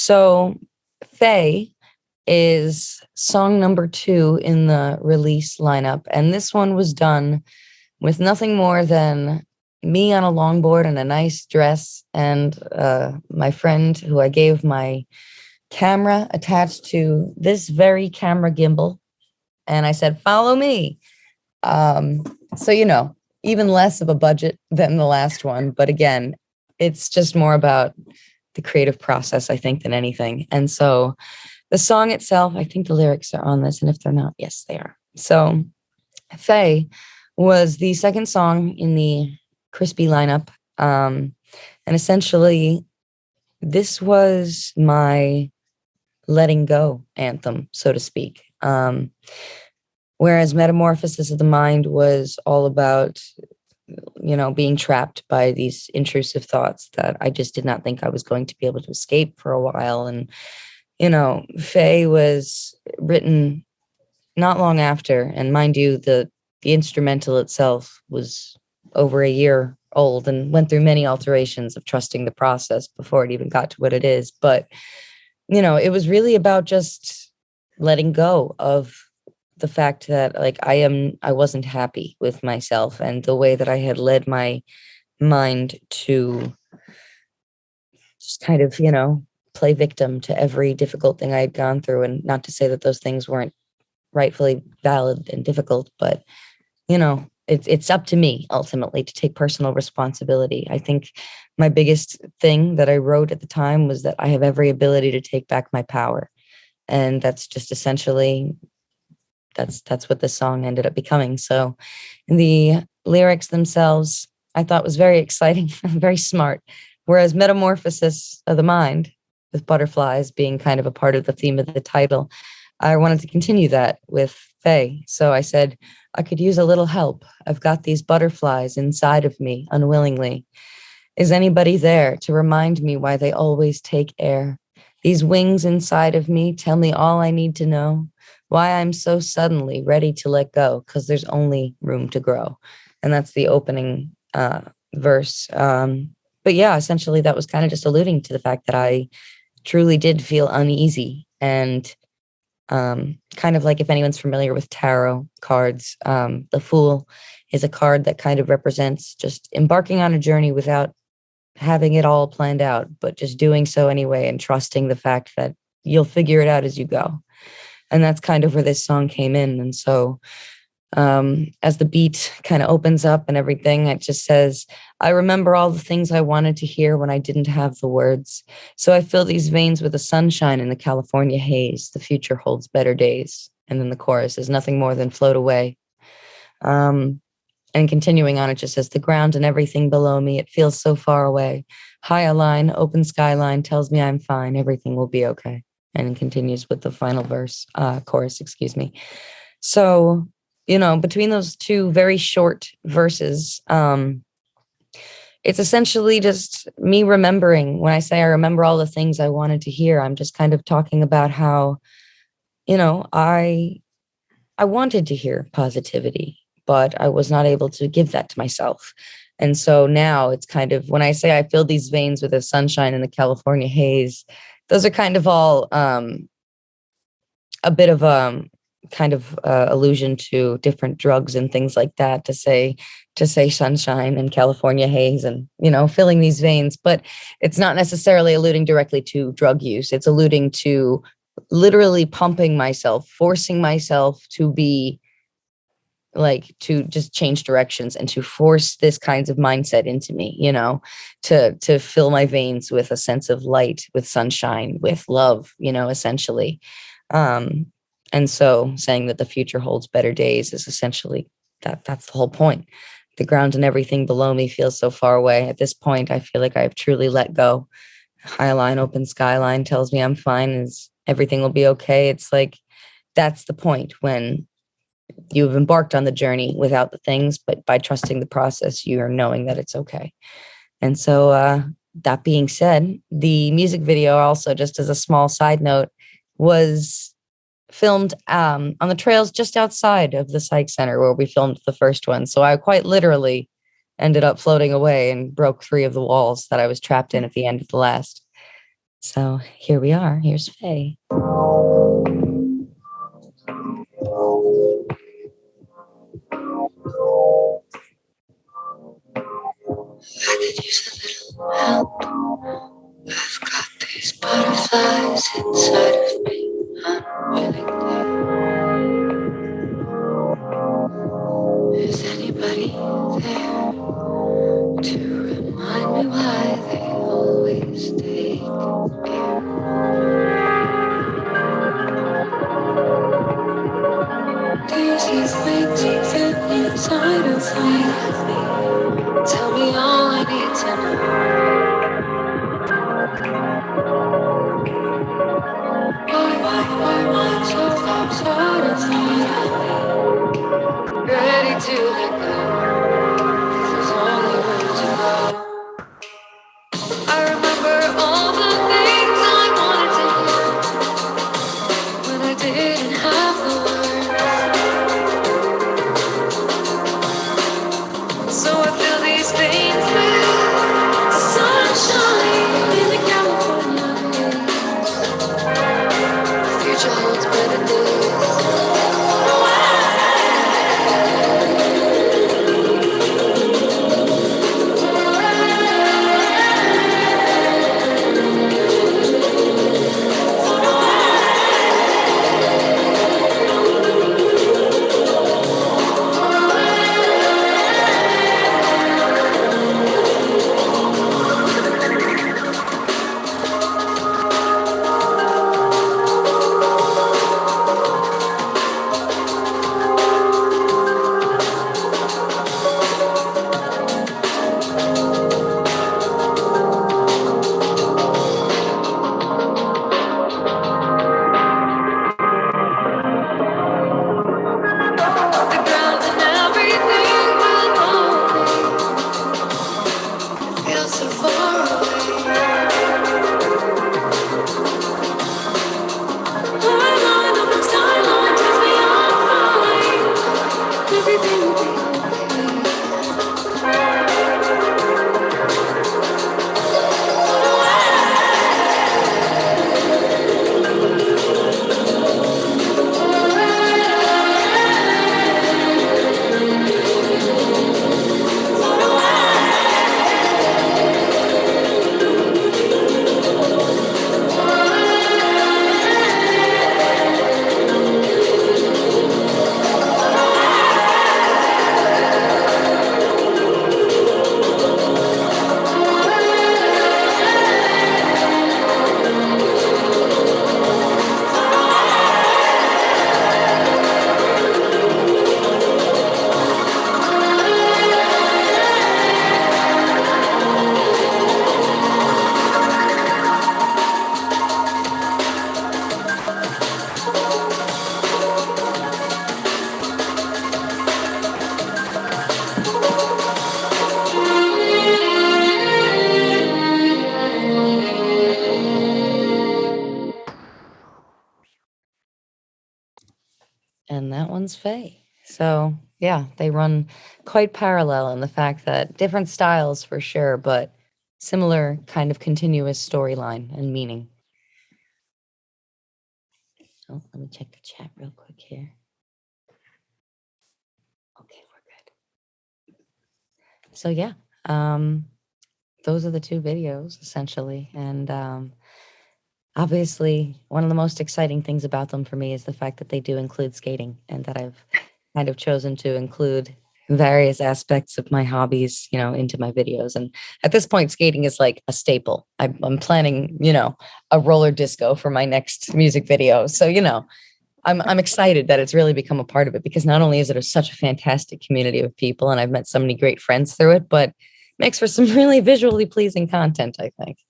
So Faye is song number 2 in the release lineup. And this one was done with nothing more than me on a longboard and a nice dress, and my friend who I gave my camera attached to this very camera gimbal. And I said, follow me. Um, so, even less of a budget than the last one. But again, it's just more about the creative process, I think, than anything. And so the song itself, I think the lyrics are on this. And if they're not, yes, they are. So Faye was the second song in the Crispy lineup. And essentially, this was my letting go anthem, so to speak. Whereas Metamorphosis of the Mind was all about, being trapped by these intrusive thoughts that I just did not think I was going to be able to escape for a while. And, Faye was written not long after. And mind you, the instrumental itself was over a year old and went through many alterations of trusting the process before it even got to what it is. But, it was really about just letting go of the fact that I wasn't happy with myself and the way that I had led my mind to just kind of, play victim to every difficult thing I had gone through. And not to say that those things weren't rightfully valid and difficult, but it's up to me ultimately to take personal responsibility. I think my biggest thing that I wrote at the time was that I have every ability to take back my power. And that's just essentially that's what this song ended up becoming. So the lyrics themselves, I thought was very exciting, very smart. Whereas Metamorphosis of the Mind, with butterflies being kind of a part of the theme of the title, I wanted to continue that with Faye. So I said, I could use a little help. I've got these butterflies inside of me unwillingly. Is anybody there to remind me why they always take air? These wings inside of me tell me all I need to know, why I'm so suddenly ready to let go, because there's only room to grow. And that's the opening verse. But yeah, essentially that was kind of just alluding to the fact that I truly did feel uneasy. And kind of like, if anyone's familiar with tarot cards, the Fool is a card that kind of represents just embarking on a journey without having it all planned out, but just doing so anyway and trusting the fact that you'll figure it out as you go. And that's kind of where this song came in. And so as the beat kind of opens up and everything, it just says, I remember all the things I wanted to hear when I didn't have the words. So I fill these veins with the sunshine in the California haze. The future holds better days. And then the chorus is nothing more than float away. And continuing on, it just says, the ground and everything below me, it feels so far away. High a line, open skyline tells me I'm fine. Everything will be okay. And it continues with the final chorus, excuse me. So, between those two very short verses, it's essentially just me remembering. When I say I remember all the things I wanted to hear, I'm just kind of talking about how, I wanted to hear positivity, but I was not able to give that to myself. And so now it's kind of, when I say I filled these veins with the sunshine and the California haze, those are kind of all a bit of kind of allusion to different drugs and things like that, to say sunshine and California haze and, filling these veins. But it's not necessarily alluding directly to drug use. It's alluding to literally pumping myself, forcing myself to be to just change directions and to force this kinds of mindset into me, to fill my veins with a sense of light, with sunshine, with love, essentially. And so saying that the future holds better days is essentially that's the whole point. The ground and everything below me feels so far away. At this point, I feel like I've truly let go. High line, open skyline tells me I'm fine, is everything will be okay. It's like, that's the point, when you've embarked on the journey without the things, but by trusting the process, you are knowing that it's okay. And so that being said, the music video also, just as a small side note, was filmed on the trails just outside of the psych center where we filmed the first one. So I quite literally ended up floating away and broke 3 of the walls that I was trapped in at the end of the last. So here we are. Here's Faye. I could use a little help. I've got these butterflies inside of me, unwillingly. Is anybody there to remind me why they always take care? These things inside of me tell me all I need to know. Why am I so outside of me? Ready to let go. There's only room to go. I remember all the things I wanted to hear when I didn't have the words. So I fill these veins with sunshine in the California. The future holds better days. And that one's Faye. So yeah, they run quite parallel in the fact that different styles for sure, but similar kind of continuous storyline and meaning. Oh, let me check the chat real quick here. Okay, we're good. So yeah, those are the two videos essentially. And obviously, one of the most exciting things about them for me is the fact that they do include skating and that I've kind of chosen to include various aspects of my hobbies, into my videos. And at this point, skating is like a staple. I'm planning, a roller disco for my next music video. So, I'm excited that it's really become a part of it because not only is it such a fantastic community of people and I've met so many great friends through it, but makes for some really visually pleasing content, I think.